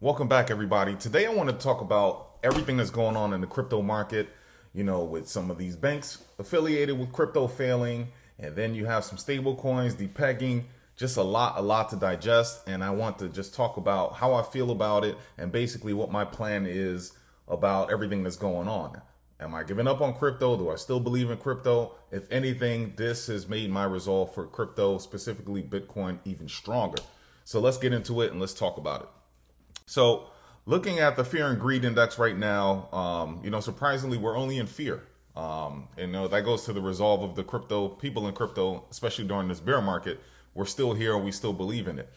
Welcome back, everybody. Today I want to talk about everything that's going on in the crypto market, with some of these banks affiliated with crypto failing, and then you have some stable coins, depegging, just a lot to digest. And I want to just talk about how I feel about it and basically what my plan is about everything that's going on. Am I giving up on crypto? Do I still believe in crypto? If anything, this has made my resolve for crypto, specifically Bitcoin, even stronger. So let's get into it and let's talk about it. So, looking at the fear and greed index right now, surprisingly, we're only in fear. That goes to the resolve of the crypto people in crypto, especially during this bear market. We're still here and we still believe in it.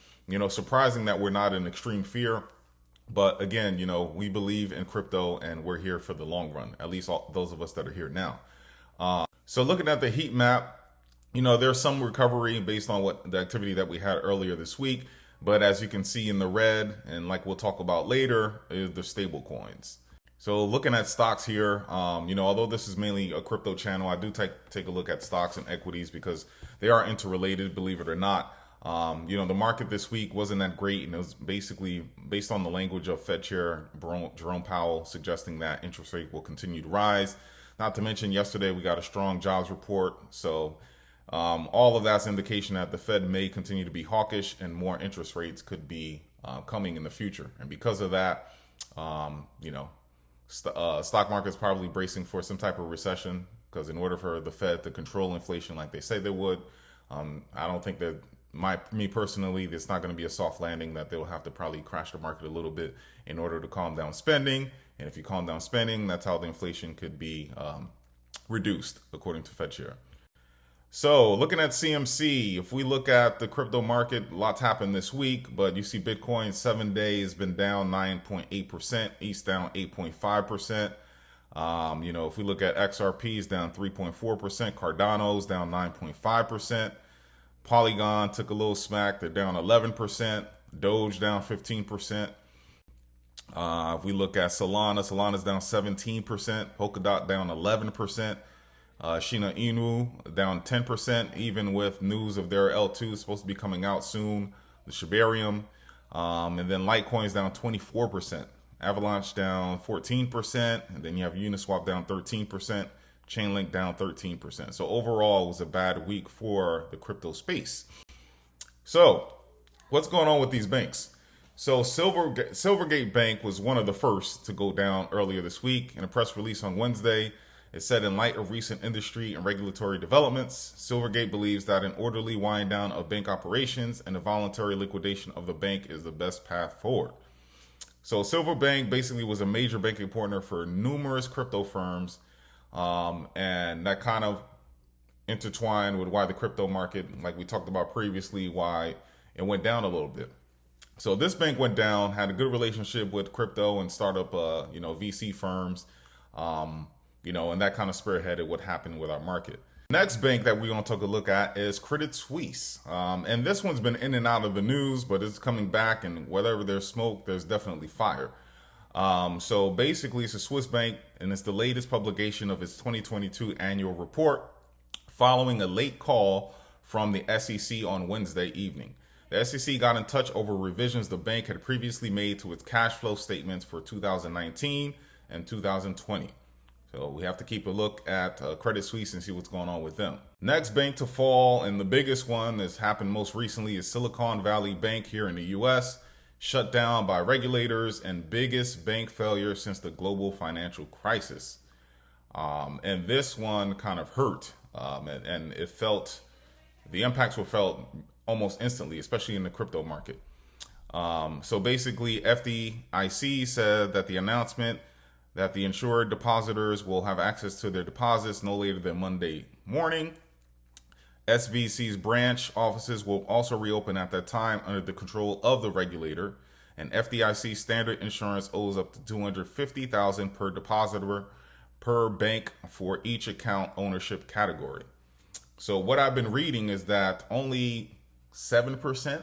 Surprising that we're not in extreme fear. But again, we believe in crypto and we're here for the long run, at least those of us that are here now. So, looking at the heat map, there's some recovery based on what the activity that we had earlier this week. But as you can see in the red, and like we'll talk about later, is the stable coins. So looking at stocks here, although this is mainly a crypto channel, I do take a look at stocks and equities because they are interrelated, believe it or not. The market this week wasn't that great, and it was basically based on the language of Fed Chair Jerome Powell suggesting that interest rate will continue to rise. Not to mention yesterday we got a strong jobs report, so all of that's indication that the Fed may continue to be hawkish and more interest rates could be coming in the future. And because of that, stock market's probably bracing for some type of recession because in order for the Fed to control inflation like they say they would, I don't think that me personally, it's not going to be a soft landing, that they'll have to probably crash the market a little bit in order to calm down spending. And if you calm down spending, that's how the inflation could be reduced, according to Fed Chair. So looking at CMC, if we look at the crypto market, lots happened this week, but you see Bitcoin 7 days been down 9.8%, ETH down 8.5%. If we look at XRPs down 3.4%, Cardano's down 9.5%. Polygon took a little smack, they're down 11%, Doge down 15%. If we look at Solana's down 17%, Polkadot down 11%. Shiba Inu down 10%, even with news of their L2 supposed to be coming out soon. The Shibarium, and then Litecoin's down 24%. Avalanche down 14%, and then you have Uniswap down 13%. Chainlink down 13%. So overall, it was a bad week for the crypto space. So what's going on with these banks? So Silvergate Bank was one of the first to go down earlier this week. In a press release on Wednesday, it said, in light of recent industry and regulatory developments, Silvergate believes that an orderly wind down of bank operations and a voluntary liquidation of the bank is the best path forward. So Silverbank basically was a major banking partner for numerous crypto firms, and that kind of intertwined with why the crypto market, like we talked about previously, why it went down a little bit. So this bank went down, had a good relationship with crypto and startup, VC firms. And that kind of spearheaded what happened with our market. Next bank that we're going to take a look at is Credit Suisse. And this one's been in and out of the news, but it's coming back, and wherever there's smoke, there's definitely fire. So basically, it's a Swiss bank, and it's the latest publication of its 2022 annual report following a late call from the SEC on Wednesday evening. The SEC got in touch over revisions the bank had previously made to its cash flow statements for 2019 and 2020. So we have to keep a look at Credit Suisse and see what's going on with them. Next bank to fall, and the biggest one that's happened most recently, is Silicon Valley Bank here in the U.S., shut down by regulators and biggest bank failure since the global financial crisis. And this one kind of hurt, and the impacts were felt almost instantly, especially in the crypto market. So basically, FDIC said that the announcement that the insured depositors will have access to their deposits no later than Monday morning. SVC's branch offices will also reopen at that time under the control of the regulator, and FDIC standard insurance owes up to $250,000 per depositor per bank for each account ownership category. So what I've been reading is that only 7%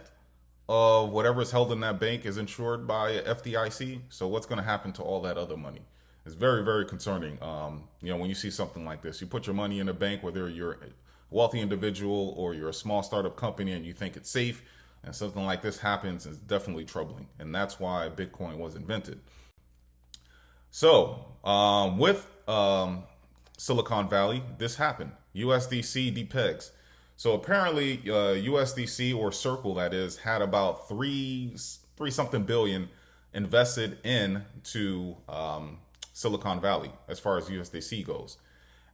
of whatever is held in that bank is insured by FDIC. So what's going to happen to all that other money? It's very, very concerning. When you see something like this, you put your money in a bank, whether you're a wealthy individual or you're a small startup company and you think it's safe, And something like this happens is definitely troubling. And that's why Bitcoin was invented. So, with Silicon Valley, this happened. USDC Depegs. So apparently, USDC, or Circle, that is, had about three something billion invested into Silicon Valley as far as USDC goes.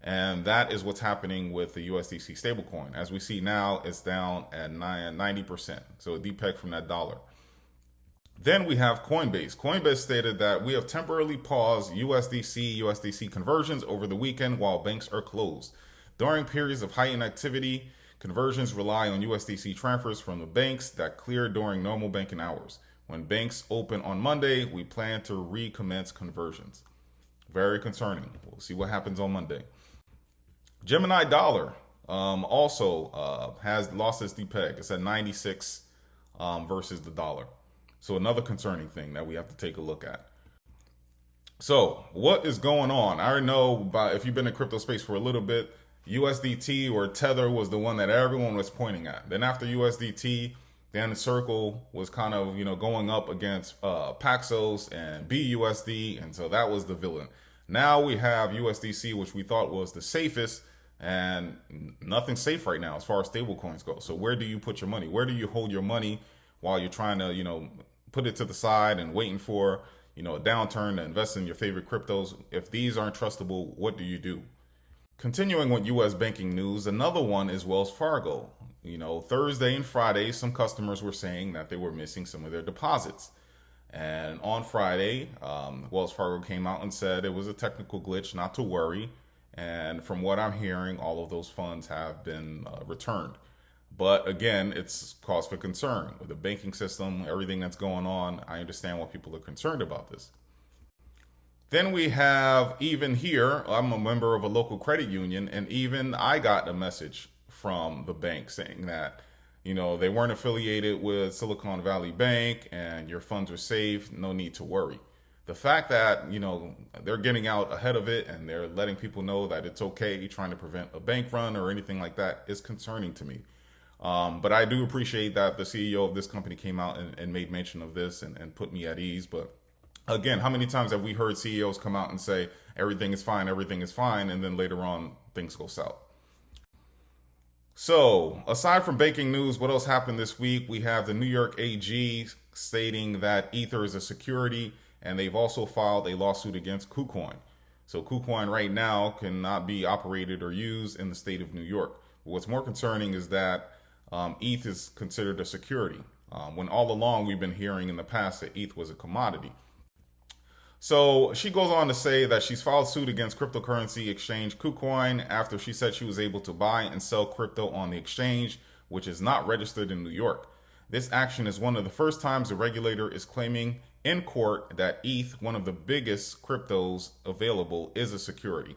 And that is what's happening with the USDC stablecoin. As we see now, it's down at 90%. So a depeg from that dollar. Then we have Coinbase. Coinbase stated that we have temporarily paused USDC conversions over the weekend while banks are closed. During periods of heightened activity, conversions rely on USDC transfers from the banks that clear during normal banking hours. When banks open on Monday, we plan to recommence conversions. Very concerning. We'll see what happens on Monday. Gemini Dollar also has lost its depeg. It's at 96 versus the dollar. So another concerning thing that we have to take a look at. So what is going on? I already know about, if you've been in crypto space for a little bit, USDT or Tether was the one that everyone was pointing at. Then after USDT, then the Circle was kind of, going up against Paxos and BUSD. And so that was the villain. Now we have USDC, which we thought was the safest, and nothing's safe right now as far as stable coins go. So where do you put your money? Where do you hold your money while you're trying to, put it to the side and waiting for, a downturn to invest in your favorite cryptos? If these aren't trustable, what do you do? Continuing with U.S. banking news, another one is Wells Fargo. Thursday and Friday, some customers were saying that they were missing some of their deposits. And on Friday, Wells Fargo came out and said it was a technical glitch, not to worry. And from what I'm hearing, all of those funds have been returned. But again, it's cause for concern with the banking system, everything that's going on. I understand why people are concerned about this. Then we have, even here, I'm a member of a local credit union, and even I got a message from the bank saying that, they weren't affiliated with Silicon Valley Bank and your funds are safe, no need to worry. The fact that, they're getting out ahead of it and they're letting people know that it's okay, trying to prevent a bank run or anything like that, is concerning to me. But I do appreciate that the CEO of this company came out and made mention of this and put me at ease. But again, how many times have we heard CEOs come out and say, everything is fine, and then later on, things go south? So aside from banking news, what else happened this week? We have the New York AG stating that Ether is a security, and they've also filed a lawsuit against KuCoin. So KuCoin right now cannot be operated or used in the state of New York. What's more concerning is that ETH is considered a security, when all along we've been hearing in the past that ETH was a commodity. So she goes on to say that she's filed suit against cryptocurrency exchange KuCoin after she said she was able to buy and sell crypto on the exchange, which is not registered in New York. This action is one of the first times the regulator is claiming in court that ETH, one of the biggest cryptos available, is a security.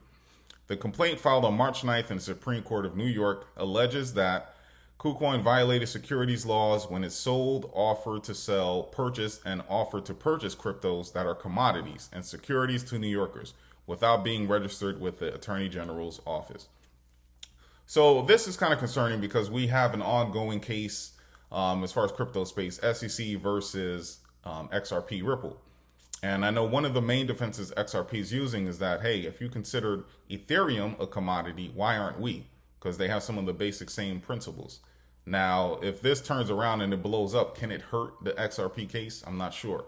The complaint filed on March 9th in the Supreme Court of New York alleges that KuCoin violated securities laws when it sold, offered to sell, purchased, and offered to purchase cryptos that are commodities and securities to New Yorkers without being registered with the Attorney General's office. So this is kind of concerning because we have an ongoing case as far as crypto space, SEC versus XRP Ripple. And I know one of the main defenses XRP is using is that, hey, if you considered Ethereum a commodity, why aren't we? Because they have some of the basic same principles. Now, if this turns around and it blows up, can it hurt the XRP case? I'm not sure.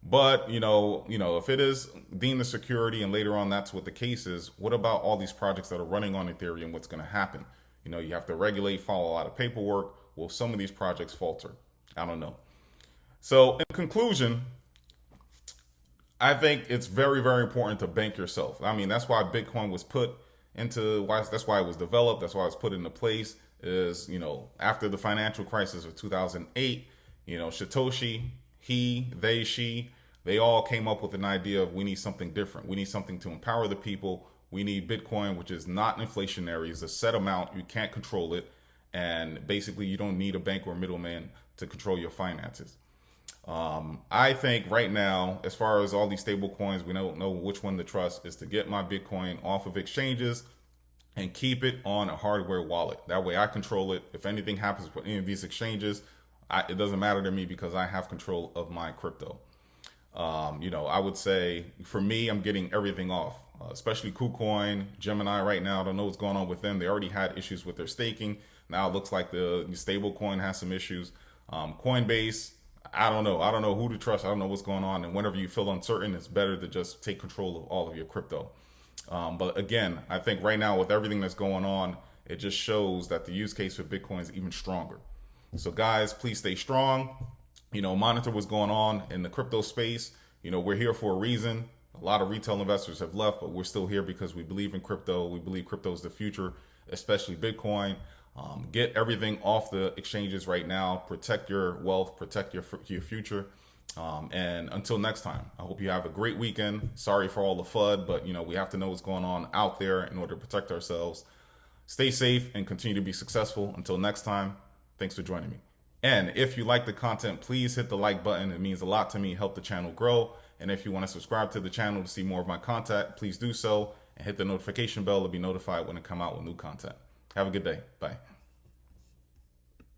But, if it is deemed a security and later on that's what the case is, what about all these projects that are running on Ethereum? What's going to happen? You have to regulate, follow a lot of paperwork. Will some of these projects falter? I don't know. So in conclusion, I think it's very, very important to bank yourself. I mean, that's why Bitcoin was put into, that's why it was developed. That's why it was put into place is, after the financial crisis of 2008, Satoshi, they all came up with an idea of we need something different. We need something to empower the people. We need Bitcoin, which is not inflationary. It's a set amount. You can't control it. And basically, you don't need a bank or middleman to control your finances. I think right now, as far as all these stable coins, we don't know which one to trust, is to get my Bitcoin off of exchanges and keep it on a hardware wallet. That way I control it. If anything happens with any of these exchanges, it doesn't matter to me because I have control of my crypto. I would say for me, I'm getting everything off, especially KuCoin, Gemini right now. I don't know what's going on with them. They already had issues with their staking. Now it looks like the Stablecoin has some issues. Coinbase, I don't know. I don't know who to trust. I don't know what's going on. And whenever you feel uncertain, it's better to just take control of all of your crypto. But again, I think right now with everything that's going on, it just shows that the use case for Bitcoin is even stronger. So guys, please stay strong. Monitor what's going on in the crypto space. We're here for a reason. A lot of retail investors have left, but we're still here because we believe in crypto. We believe crypto is the future, especially Bitcoin. Get everything off the exchanges right now. Protect your wealth, protect your future. And until next time, I hope you have a great weekend. Sorry for all the FUD, but we have to know what's going on out there in order to protect ourselves. Stay safe and continue to be successful. Until next time, thanks for joining me. And if you like the content, please hit the like button. It means a lot to me, help the channel grow. And if you want to subscribe to the channel to see more of my content, please do so and hit the notification bell to be notified when I come out with new content. Have a good day. Bye.